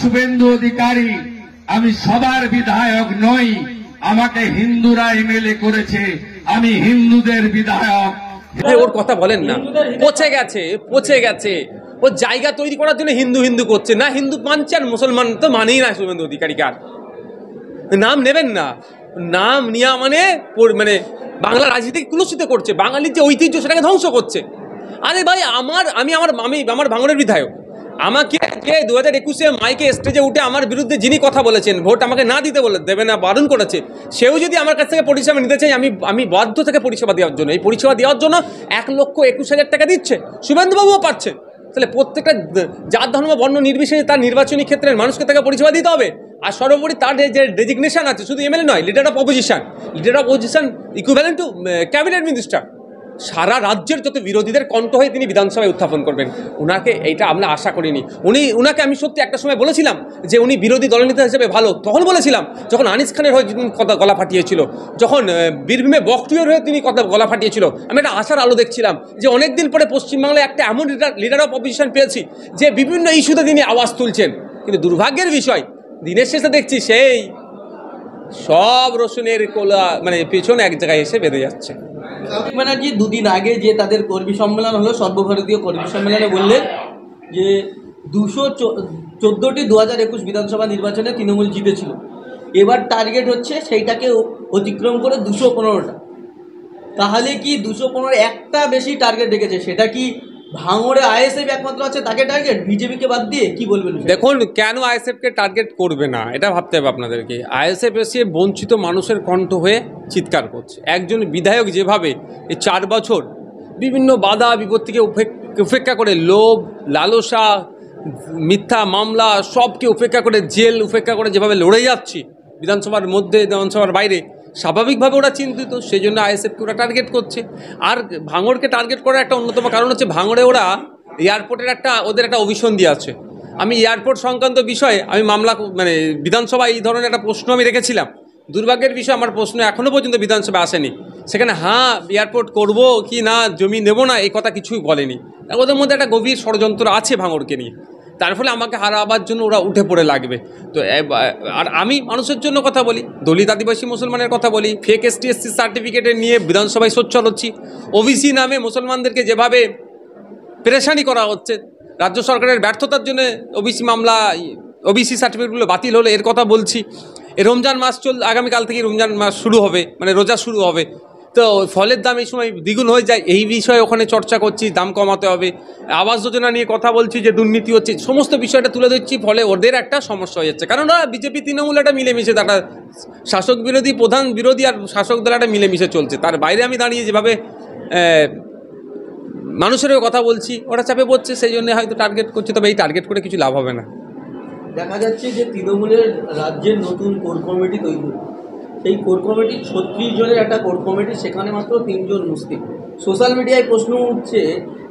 শুভেন্দু অধিকারী, আমি সবার বিধায়ক নই, আমাকে হিন্দুরা এমএলএ করেছে, আমি হিন্দুদের বিধায়ক। ওর কথা বলেন না, পচে গেছে ও জায়গা তৈরি করার জন্য হিন্দু হিন্দু করছে না, হিন্দু মানছে আর মুসলমান তো মানেই না শুভেন্দু অধিকারীকে। আর নাম নেবেন না, নাম নেওয়া মানে মানে বাংলা রাজনীতিকে কুলুষিত করছে, বাঙালির যে ঐতিহ্য সেটাকে ধ্বংস করছে। আরে ভাই আমি আমার ভাঙড়ের বিধায়ক, আমাকে যে 2021-এ মাইকে স্টেজে উঠে আমার বিরুদ্ধে যিনি কথা বলেছেন, ভোট আমাকে না দিতে দেবে না বারণ করেছে, সেও যদি আমার কাছ থেকে পরিষেবা নিতে চাই, আমি বাধ্য থেকে পরিষেবা দেওয়ার জন্য, এই পরিষেবা দেওয়ার জন্য 1,21,000 টাকা দিচ্ছে, শুভেন্দুবাবুও পাচ্ছেন। তাহলে প্রত্যেকটা জাত ধর্ম বর্ণ নির্বিশেষে তার নির্বাচনী ক্ষেত্রের মানুষকে তাকে পরিষেবা দিতে হবে। আর সর্বোপরি তার যে ডেজিগনেশন আছে, শুধু এমএলএ নয়, leader of opposition equivalent to cabinet minister. সারা রাজ্যের যত বিরোধীদের কণ্ঠ হয়ে তিনি বিধানসভায় উত্থাপন করবেন, ওনাকে এইটা আমরা আশা করিনি। ওনাকে আমি সত্যি একটা সময় বলেছিলাম যে উনি বিরোধী দলনেতা হিসেবে ভালো, তখন বলেছিলাম যখন আনিস খানের হয়ে কথা গলা ফাটিয়েছিল, যখন বীরভূমে বকটুয়ের হয়ে তিনি কথা গলা ফাটিয়েছিল, আমি একটা আশার আলো দেখছিলাম যে অনেকদিন পরে পশ্চিমবাংলায় একটা এমন লিডার অফ অপোজিশন পেয়েছি যে বিভিন্ন ইস্যুতে তিনি আওয়াজ তুলছেন। কিন্তু দুর্ভাগ্যের বিষয়, দিনের শেষে দেখছি সেই সব রসুনের কোলা মানে পেছনে এক জায়গায় এসে বেঁধে যাচ্ছে। ব্যানার্জি দুদিন আগে যে তাদের কর্মী সম্মেলন হলো, সর্বভারতীয় কর্মী সম্মেলনে বললেন যে 214টি 2021 বিধানসভা নির্বাচনে তৃণমূল জিতেছিল, এবার টার্গেট হচ্ছে সেইটাকে অতিক্রম করে 215টা। তাহলে কি 215 একটা বেশি টার্গেট রেখেছে, সেটা কি ভাঙড়ে আইএসএফ একমাত্র আছে তাকে টার্গেট, বিজেপিকে বাদ দিয়ে? কি বলবেন? দেখুন, কেন আইএসএফকে টার্গেট করবে না এটা ভাবতে হবে আপনাদেরকে। আইএসএফ এসে বঞ্চিত মানুষের কণ্ঠ হয়ে চিৎকার করছে। একজন বিধায়ক যেভাবে এই 4 বছর বিভিন্ন বাধা বিপত্তিকে উপেক্ষা করে, লোভ লালসা মিথ্যা মামলা সবকে উপেক্ষা করে, জেল উপেক্ষা করে যেভাবে লড়ে যাচ্ছি বিধানসভার মধ্যে বিধানসভার বাইরে, স্বাভাবিকভাবে ওরা চিন্তিত, সেই জন্য আইএসএফকে ওরা টার্গেট করছে। আর ভাঙড়কে টার্গেট করার একটা অন্যতম কারণ হচ্ছে ভাঙড়ে ওরা এয়ারপোর্টের ওদের একটা অভিসন্ধি আছে। আমি এয়ারপোর্ট সংক্রান্ত বিষয়ে আমি মামলা মানে বিধানসভায় এই ধরনের একটা প্রশ্ন আমি রেখেছিলাম। দুর্ভাগ্যের বিষয়, আমার প্রশ্ন এখনও পর্যন্ত বিধানসভায় আসেনি। সেখানে হ্যাঁ এয়ারপোর্ট করব কি না, জমি নেব না, এই কথা কিছুই বলেনি। ওদের মধ্যে একটা গভীর ষড়যন্ত্র আছে ভাঙড়কে নিয়ে, তার ফলে আমাকে হারাবার জন্য ওরা উঠে পড়ে লাগবে। তো আর আমি মানুষের জন্য কথা বলি, দলিত আদিবাসী মুসলমানের কথা বলি, ফেক ST/SC সার্টিফিকেটের নিয়ে বিধানসভায় সোচ্চার হচ্ছি। ওবিসি নামে মুসলমানদেরকে যেভাবে পেরেশানি করা হচ্ছে, রাজ্য সরকারের ব্যর্থতার জন্য ওবিসি মামলা, ওবিসি সার্টিফিকেটগুলো বাতিল হলো, এর কথা বলছি। এই রমজান মাস আগামীকাল থেকে রমজান মাস শুরু হবে, মানে রোজা শুরু হবে, তো ফলের দাম এই সময় দ্বিগুণ হয়ে যায়, এই বিষয়ে ওখানে চর্চা করছি, দাম কমাতে হবে। আবাস যোজনা নিয়ে কথা বলছি যে দুর্নীতি হচ্ছে, সমস্ত বিষয়টা তুলে ধরছি, ফলে ওদের একটা সমস্যা হয়ে যাচ্ছে। কারণ ওরা বিজেপি তৃণমূল একটা মিলেমিশে, একটা শাসক বিরোধী, প্রধান বিরোধী আর শাসক দল একটা মিলেমিশে চলছে। তার বাইরে আমি দাঁড়িয়ে যেভাবে মানুষেরও কথা বলছি, ওরা চাপে পড়ছে, সেই জন্য হয়তো টার্গেট করছে। তবে এই টার্গেট করে কিছু লাভ হবে না। দেখা যাচ্ছে যে তৃণমূলের রাজ্যের নতুন কোর কমিটি তৈরি, সেই কোর কমিটির 36 জনের একটা কোর কমিটি, সেখানে মাত্র 3 জন মুসলিম। সোশ্যাল মিডিয়ায় প্রশ্ন উঠছে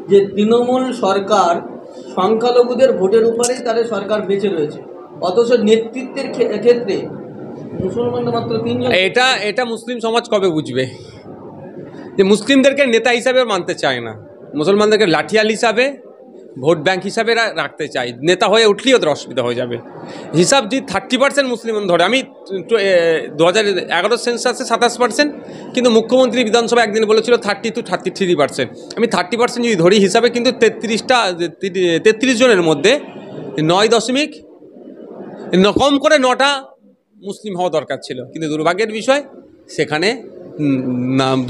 যে তৃণমূল সরকার সংখ্যালঘুদের ভোটের উপরেই তাদের সরকার বেঁচে রয়েছে, অথচ নেতৃত্বের ক্ষেত্রে মুসলমানরা মাত্র 3 জন। এটা মুসলিম সমাজ কবে বুঝবে যে মুসলিমদেরকে নেতা হিসাবে মানতে চায় না, মুসলমানদেরকে লাঠিয়াল হিসাবে, ভোট ব্যাংক হিসাবে রাখতে চাই। নেতা হয়ে উঠলেই ওদের অসুবিধা হয়ে যাবে। হিসাব যদি 30% মুসলিম ধরে, আমি 2011 সেন্সাসে 27%, কিন্তু মুখ্যমন্ত্রী বিধানসভা একদিন বলেছিল 30 to 33%। আমি 30% যদি ধরি হিসাবে, কিন্তু 33 জনের মধ্যে 9 কম করে 9টা মুসলিম হওয়া দরকার ছিল। কিন্তু দুর্ভাগ্যের বিষয়, সেখানে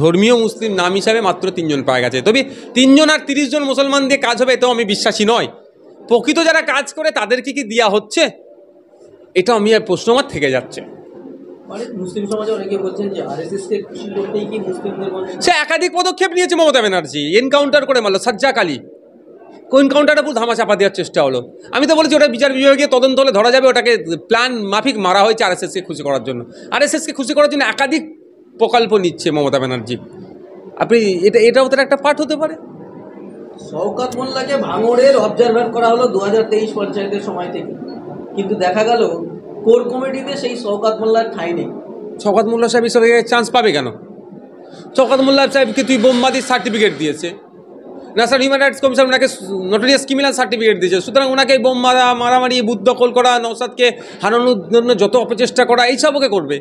ধর্মীয় মুসলিম নাম হিসাবে মাত্র 3 জন পাওয়া গেছে। তবে 3 জন আর 30 জন মুসলমান দিয়ে কাজ হবে এটাও আমি বিশ্বাসী নয়। প্রকৃত যারা কাজ করে তাদেরকে কি দেওয়া হচ্ছে, এটা আমি প্রশ্ন আমার থেকে যাচ্ছে। মুসলিম সমাজে অনেকে বলছেন যে আরএসএসকে খুশি করতেই কি মুসলিমদের, সে একাধিক পদক্ষেপ নিয়েছে মমতা ব্যানার্জি। এনকাউন্টার করে মারলো সাজ্জাক আলী, এনকাউন্টারটা পুরো ধামা চাপা দেওয়ার চেষ্টা হলো। আমি তো বলেছি ওটা বিচার বিভাগে তদন্ত হলে ধরা যাবে, ওটাকে প্ল্যান মাফিক মারা হয়েছে আরএসএসকে খুশি করার জন্য। আরএসএসকে খুশি করার জন্য একাধিক প্রকল্প নিচ্ছে মমতা ব্যানার্জি। আপনি এটা ওদের একটা পার্ট হতে পারে। শওকত মোল্লাকে ভাঙড়ের অবজারভার করা হলো 2023 পঞ্চায়েতের সময় থেকে, কিন্তু দেখা গেল কোর কমিটিতে সেই শওকত মোল্লার ঠাঁই নেই। শওকত মোল্লা সাহেব হিসেবে চান্স পাবে কেন? শওকত মোল্লা সাহেবকে তুই বোমবাদীর সার্টিফিকেট দিয়েছে, ন্যাশনাল হিউম্যান রাইটস কমিশন ওনাকে নোটোরিয়াস ক্রিমিনাল সার্টিফিকেট দিয়েছে, সুতরাং ওনাকে বোম মারামারি বুথ দখল করা, নওশাদকে হারানোর জন্য যত অপচেষ্টা করা এইসব ওকে করবে।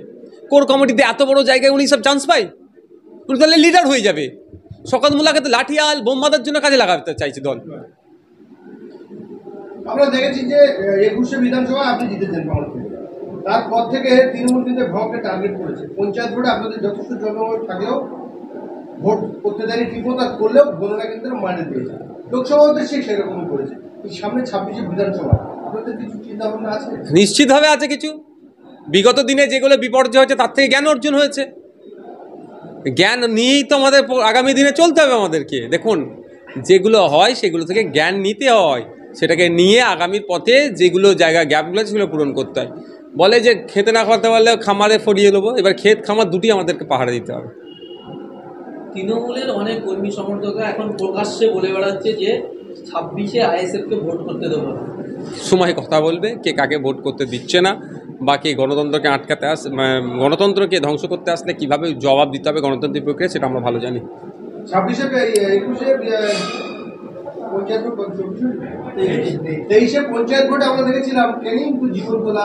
কোর কমিটিতে এত বড় জায়গায় উনি সব চান্স পায়, উনি তাহলে লিডার হয়ে যাবে। শওকত মোল্লাকে তো লাঠিয়াল বোম মারার জন্য কাজে লাগাতে চাইছে দল। আমরা দেখেছি যে 21শে বিধানসভায় আপনি জিতেছেন পাওয়ারফুল, তারপর থেকে তৃণমূল কিন্তু ভোটকে টার্গেট করেছে। পঞ্চায়েত ভোটে আপনাদের যথেষ্ট জনমত থাকলেও ভোট করতে দেয়নি ঠিকমতো, আর করলেও গণনা কিন্তু মানে দিয়েছে। লোকসভাতে সেরকমই করেছে। সামনে 26শে বিধানসভা, আপনাদের কিছু চিন্তা ভাবনা আছে? নিশ্চিতভাবে আছে কিছু। বিগত দিনে যেগুলো বিপর্যয় হয়েছে তার থেকে জ্ঞান অর্জন হয়েছে। জ্ঞান নিয়েই তো আমাদের আগামী দিনে চলতে হবে আমাদেরকে। দেখুন, যেগুলো হয় সেগুলো থেকে জ্ঞান নিতে হয়, সেটাকে নিয়ে আগামীর পথে যেগুলো জায়গা গ্যাপগুলো আছে সেগুলো পূরণ করতে হয়। বলে যে খেতে না করতে পারলে খামারে ফরিয়ে নেবো, এবার ক্ষেত খামার দুটি আমাদেরকে পাহাড়ে দিতে হবে। তৃণমূলের অনেক কর্মী সমর্থকরা এখন প্রকাশ্যে বলে বেড়াচ্ছে যে 26শে আইএসএফকে ভোট করতে দেবো না। সময় কথা বলবে কে কাকে ভোট করতে দিচ্ছে না, বা কে গণতন্ত্রকে আটকাতে গণতন্ত্রকে ধ্বংস করতে আসলে কীভাবে জবাব দিতে হবে গণতান্ত্রিক প্রক্রিয়া, সেটা আমরা ভালো জানি। 26শে 21শে পঞ্চায়েত ভোট, 23শে পঞ্চায়েত ভোটে আমরা দেখেছিলাম ট্রেনিং জীবনতলা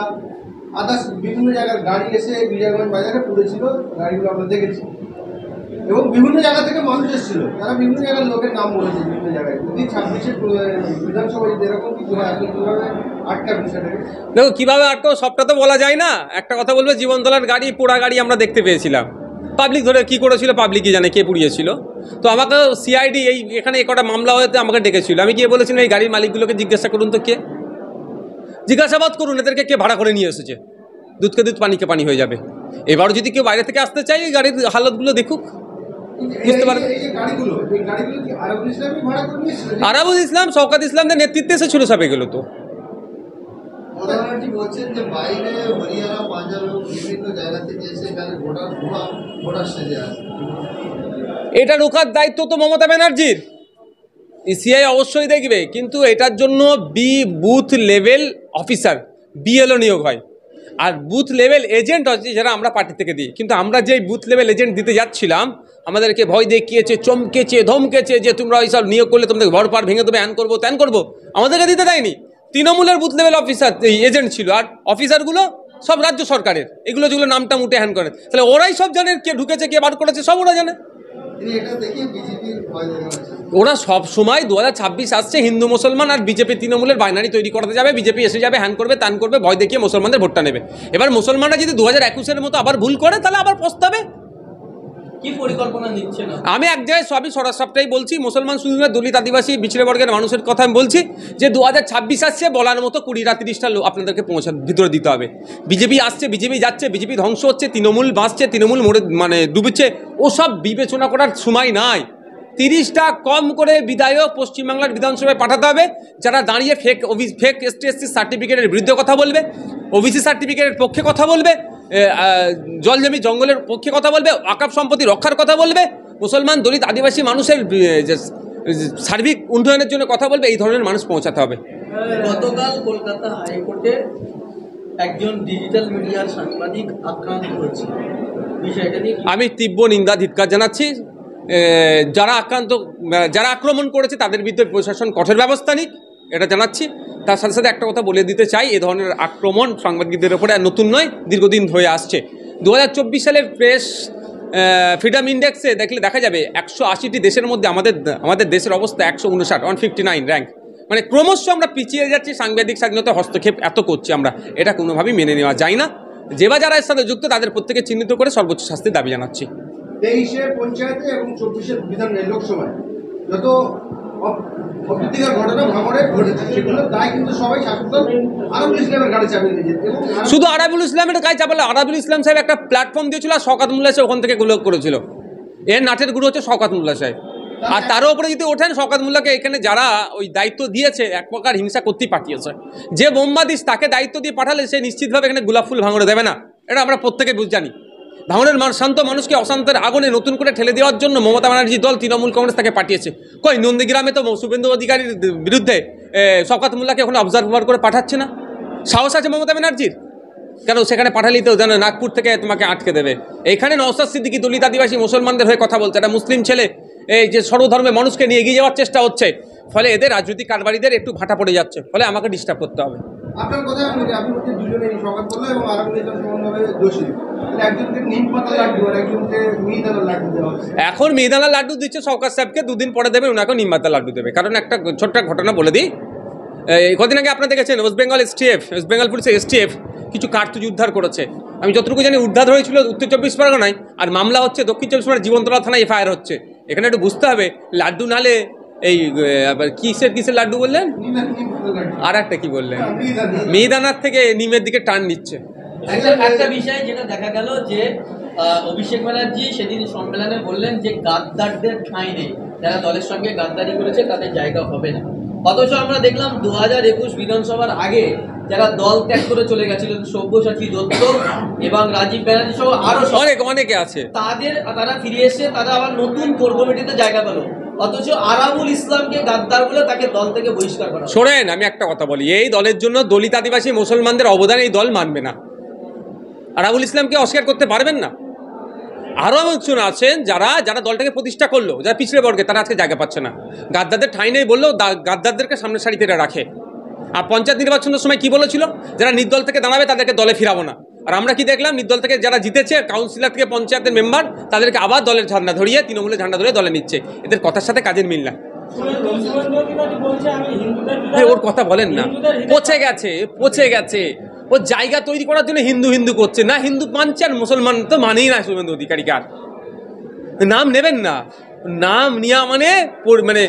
আদার্স বিভিন্ন জায়গার গাড়ি এসে বিজয়গঞ্জ বাজারে পড়েছিল, গাড়িগুলো আমরা দেখেছি। এবং বিভিন্ন জায়গা থেকে মানুষ এসেছিল, তারা বিভিন্ন জায়গার লোকের নাম বলেছে বিভিন্ন জায়গায়। যদি 26শে বিধানসভা যদি এরকম কিছু হয়, আপনি কীভাবে আটকাবেন সেটাকে? দেখো কীভাবে আটকাও সবটা তো বলা যায় না। একটা কথা বলবে, জীবনতলার গাড়ি পোড়া গাড়ি আমরা দেখতে পেয়েছিলাম, পাবলিক ধরে কী করেছিল পাবলিকই জানে কে পুড়িয়েছিল। তো আমাকে সিআইডি এখানে কটা মামলা হয়েছে আমাকে ডেকেছিল, আমি গিয়ে বলেছিলাম এই গাড়ির মালিকগুলোকে জিজ্ঞাসা করুন তো কে, জিজ্ঞাসাবাদ করুন এদেরকে কে ভাড়া করে নিয়ে এসেছে। দুধকে দুধ পানিকে পানি হয়ে যাবে। এবারও যদি কেউ বাইরে থেকে আসতে চায় এই গাড়ির হালতগুলো দেখুক, বুঝতে পারবে। আরাবুল ইসলাম, শওকত ইসলামদের নেতৃত্বে এসেছিল সব এগুলো। তো বলছেন যে বাইরে হরিয়ানা পাঞ্জাব বিভিন্ন জায়গা থেকে এসে এখানে ভোটার সেজে আসে, এটা রোখার দায়িত্ব তো মমতা ব্যানার্জির। ইসিআই অবশ্যই দেখবে, কিন্তু এটার জন্য বুথ লেভেল অফিসার বিএলও নিয়োগ হয়, আর বুথ লেভেল এজেন্ট হচ্ছে যারা আমরা পার্টি থেকে দিই। কিন্তু আমরা যেই বুথ লেভেল এজেন্ট দিতে যাচ্ছিলাম, আমাদেরকে ভয় দেখিয়েছে, চমকেছে, ধমকেছে যে তোমরা ওইসব নিয়োগ করলে তোমাদের ঘর পার ভেঙে দেবে, হ্যান করবো ত্যান করবো। আমাদেরকে দিতে দেয়নি। তৃণমূলের বুথ লেভেল অফিসার এজেন্ট ছিল, আর অফিসারগুলো সব রাজ্য সরকারের, এগুলো যেগুলো নামটা মুটে হ্যান করে, তাহলে ওরাই সব জানে কে ঢুকেছে কে বার করেছে, সব ওরা জানে। ওরা সব সময় 2026 আসছে, হিন্দু মুসলমান আর বিজেপি তৃণমূলের বাইনারি তৈরি করতে যাবে, বিজেপি এসে যাবে, হ্যান করবে ত্যান করবে, ভয় দেখিয়ে মুসলমানদের ভোটটা নেবে। এবার মুসলমানরা যদি 2021-এর মতো আবার ভুল করে তাহলে আবার পস্তাবে। কি পরিকল্পনা নিচ্ছে না? আমি এক জায়গায় সবটাই বলছি, মুসলমান শুধু না, দলিত আদিবাসী পিছিয়ে বর্গের মানুষের কথা আমি বলছি যে 2026 আসছে, বলার মতো 20-30টা লোক আপনাদেরকে ভিতরে দিতে হবে। বিজেপি আসছে, বিজেপি যাচ্ছে, বিজেপি ধ্বংস হচ্ছে, তৃণমূল বাঁচছে, তৃণমূল মরে ডুবছে, ওসব বিবেচনা করার সময় নাই। 30টা কম করে বিধায়ক পশ্চিমবাংলার বিধানসভায় পাঠাতে হবে, যারা দাঁড়িয়ে ফেক এসটি সার্টিফিকেটের বিরুদ্ধে কথা বলবে, ওবিসি সার্টিফিকেটের পক্ষে কথা বলবে, জল জমি জঙ্গলের পক্ষে কথা বলবে, ওয়াকফ সম্পত্তি রক্ষার কথা বলবে, মুসলমান দলিত আদিবাসী মানুষের সার্বিক উন্নয়নের জন্য কথা বলবে। এই ধরনের মানুষ পৌঁছাতে হবে। গতকাল কলকাতা হাইকোর্টে একজন ডিজিটাল মিডিয়ার সাংবাদিক আক্রান্ত হয়েছে, বিষয়টা নিয়ে আমি তীব্র নিন্দা ধিক্কার জানাচ্ছি। যারা আক্রমণ করেছে তাদের বিরুদ্ধে প্রশাসন কঠোর ব্যবস্থা নিক, এটা জানাচ্ছি। তার সাথে সাথে একটা কথা বলে দিতে চাই, এ ধরনের আক্রমণ সাংবাদিকদের ওপরে নতুন নয়, দীর্ঘদিন হয়ে আসছে। 2024 সালের প্রেস ফ্রিডম ইন্ডেক্সে দেখলে দেখা যাবে 180টি দেশের মধ্যে আমাদের দেশের অবস্থা 159, 159 র্যাঙ্ক। মানে ক্রমশ আমরা পিছিয়ে যাচ্ছি, সাংবাদিক স্বাধীনতা হস্তক্ষেপ এত করছি আমরা, এটা কোনোভাবেই মেনে নেওয়া যায় না। যারা এর সাথে যুক্ত তাদের প্রত্যেকে চিহ্নিত করে সর্বোচ্চ শাস্তির দাবি জানাচ্ছি। 23শে পঞ্চায়েতে এবং 24শে বিধান লোকসভায় যত অপ্রীতিকর ঘটনা ভাঙড়ে ঘটেছে, সেগুলো দায় কিন্তু সবাই শাসক আরাবুল ইসলামের গাড়ি চাপিয়ে দিয়েছে। শুধু আরাবুল ইসলামের গায়ে চাপালে, আরাবুল ইসলাম সাহেব একটা প্ল্যাটফর্ম দিয়েছিল, আর শওকত মোল্লা সাহেব ওখান থেকে গুলো করেছিল। এর নাটের গুরু হচ্ছে শওকত মোল্লা সাহেব। আর তারও উপরে যদি ওঠেন, শওকত মোল্লাকে এখানে যারা ওই দায়িত্ব দিয়েছে এক প্রকার হিংসা করতেই পাঠিয়েছে। যে বোম্বাদিস তাকে দায়িত্ব দিয়ে পাঠালে সে নিশ্চিতভাবে এখানে গোলাপ ফুল ভাঙড়ে দেবে না, এটা আমরা প্রত্যেকে জানি। ভাঙড়ের শান্ত মানুষকে অশান্তের আগুনে নতুন করে ঠেলে দেওয়ার জন্য মমতা ব্যানার্জি দল, তৃণমূল কংগ্রেস তাকে পাঠিয়েছে। কই নন্দীগ্রামে তো শুভেন্দু অধিকারীর বিরুদ্ধে শওকত মোল্লাকে এখন অবজারভার করে পাঠাচ্ছে না? সাহস আছে মমতা ব্যানার্জির? কেন সেখানে পাঠালেই তো জানো নাগপুর থেকে তোমাকে আটকে দেবে। এখানে নওশাদ সিদ্দিকী দলিত আদিবাসী মুসলমানদের হয়ে কথা বলছে, একটা মুসলিম ছেলে এই যে সর্বধর্মের মানুষকে নিয়ে এগিয়ে যাওয়ার চেষ্টা হচ্ছে, ফলে এদের রাজনৈতিক কারবারিদের একটু ভাটা পড়ে যাচ্ছে, ফলে আমাকে ডিস্টার্ব করতে হবে। আপনার কথা আপনি বলছেন দুজনে সকাল করলো এবং আরো দুজন সমানভাবে দোষী, একজনকে নিম পাতা লাড্ডু আর একজনকে মিহিদানার লাড্ডু দেওয়া হচ্ছে। এখন মিহিদানার লাড্ডু দিচ্ছে সরকার সাহেবকে, দুদিন পরে দেবে ওনাকেও নিমপাতা লাড্ডু দেবে। কারণ একটা ছোট্ট ঘটনা বলে দিই, কদিন আগে আপনারা দেখেছেন West Bengal STF, West Bengal পুলিশের এসটিএফ কিছু কার্তুজ উদ্ধার করেছে। আমি যতটুকু জানি উদ্ধার হয়েছিল উত্তর 24 পরগনায়, আর মামলা হচ্ছে দক্ষিণ 24 পরগনার জীবনতলা থানায় এফআইআর হচ্ছে। এখানে একটু বুঝতে হবে, লাড্ডু নালে এই আবার কিসের লাড্ডু বললেন, আর একটা কি বললেন, মিহিদানার থেকে নিমের দিকে টান নিচ্ছে। একটা বিষয় যেটা দেখা গেল যে অভিষেক ব্যানার্জি সেদিন সম্মেলনে বললেন যে গাদ্দারদের ঠাঁই নেই, যারা দলের সঙ্গে গাদ্দারি করেছে তাদের জায়গা হবে না। অথচ আমরা দেখলাম 2021 বিধানসভার আগে যারা দল ত্যাগ করে চলে গেছিলেন, সব্যসাচী দত্ত এবং রাজীব ব্যানার্জি সহ আরো অনেকে আছে, তারা ফিরে এসে তারা আবার নতুন কোর কমিটিতে জায়গা পেল, অথচ আরাবুল ইসলামকে গাদ্দার বলে তাকে দল থেকে বহিষ্কার করা। শোনেন, আমি একটা কথা বলি, এই দলের জন্য দলিত আদিবাসী মুসলমানদের অবদান এই দল মানবে না। আরাবুল ইসলামকে অস্বীকার করতে পারবেন না। আরও একজন আছেন যারা দলটাকে প্রতিষ্ঠা করলো, যারা পিছড়ে বর্গে, তারা আজকে জায়গা পাচ্ছে না। গাদ্দারদের ঠাঁই নেই বললেও গাদ্দারদেরকে সামনের সারিতে রাখে। আর পঞ্চায়েত নির্বাচনের সময় কি বলেছিল, যারা নির্দল থেকে দাঁড়াবে তাদেরকে দলে ফিরাবো না। আর আমরা কি দেখলাম, নির্দল থেকে যারা জিতেছে কাউন্সিলর থেকে পঞ্চায়েতের মেম্বার, তাদেরকে আবার দলের ঝান্ডা ধরিয়ে তৃণমূলের ঝান্ডা ধরে দলে নিচ্ছে। এদের কথার সাথে কাজের মিল না। ওর কথা বলেন না, পচে গেছে। ও জায়গা তৈরি করার জন্য হিন্দু করছে না, হিন্দু মানছে আর মুসলমান তো মানেই না। শুভেন্দু অধিকারী কার নাম নেবেন না, নাম নেওয়া মানে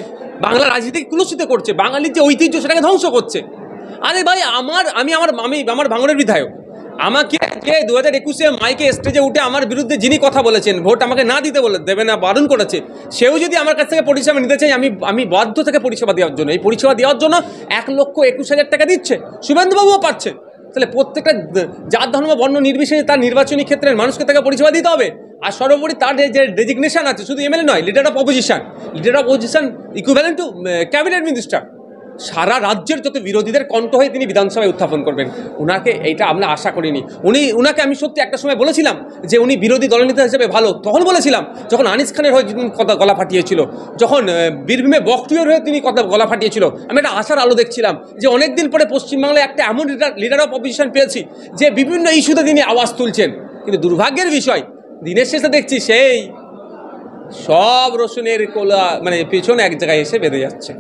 বাংলা রাজনীতিকে কুলুষিত করছে, বাঙালির যে ঐতিহ্য সেটাকে ধ্বংস করছে। আরে ভাই, আমি আমার ভাঙড়ের বিধায়ক, আমাকে 2021-এ মাইকে স্টেজে উঠে আমার বিরুদ্ধে যিনি কথা বলেছেন, ভোট আমাকে না দিতে দেবে না বারণ করেছে, সেও যদি আমার কাছ থেকে পরিষেবা নিতে চাই, আমি বাধ্য থেকে পরিষেবা দেওয়ার জন্য, এই পরিষেবা দেওয়ার জন্য 1,21,000 টাকা দিচ্ছে, শুভেন্দুবাবুও পাচ্ছে। তাহলে প্রত্যেকটা জাত ধর্ম বর্ণ নির্বিশেষে তার নির্বাচনী ক্ষেত্রের মানুষকে তাকে পরিষেবা দিতে হবে। আর সর্বোপরি তার যে ডেজিগনেশন আছে, শুধু এমএলএ নয়, leader of opposition equivalent to cabinet minister. সারা রাজ্যের যত বিরোধীদের কণ্ঠ হয়ে তিনি বিধানসভায় উত্থাপন করবেন, ওনাকে এইটা আমরা আশা করিনি। ওনাকে আমি সত্যি একটা সময় বলেছিলাম যে উনি বিরোধী দলনেতা হিসেবে ভালো, তখন বলেছিলাম যখন আনিস খানের হয়ে কথা গলা ফাটিয়েছিল, যখন বীরভূমে বকটুয়ের হয়ে তিনি কথা গলা ফাটিয়েছিল, আমি একটা আশার আলো দেখছিলাম যে অনেকদিন পরে পশ্চিমবাংলায় একটা এমন লিডার অফ অপোজিশন পেয়েছি যে বিভিন্ন ইস্যুতে তিনি আওয়াজ তুলছেন। কিন্তু দুর্ভাগ্যের বিষয়, দিনের শেষে দেখছি সেই সব রসুনের কোলা পেছনে এক জায়গায় এসে বেঁধে যাচ্ছে।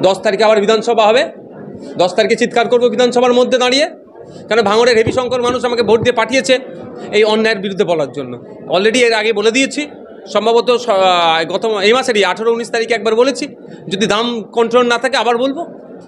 10 তারিখে আবার বিধানসভা হবে, 10 তারিখে চিৎকার করবো বিধানসভার মধ্যে দাঁড়িয়ে, কারণ ভাঙড়ের হেভি সংখ্যক মানুষ আমাকে ভোট দিয়ে পাঠিয়েছে এই অন্যায়ের বিরুদ্ধে বলার জন্য। অলরেডি এর আগে বলে দিয়েছি, সম্ভবত এই মাসেরই 18-19 তারিখে একবার বলেছি, যদি দাম কন্ট্রোল না থাকে আবার বলবো।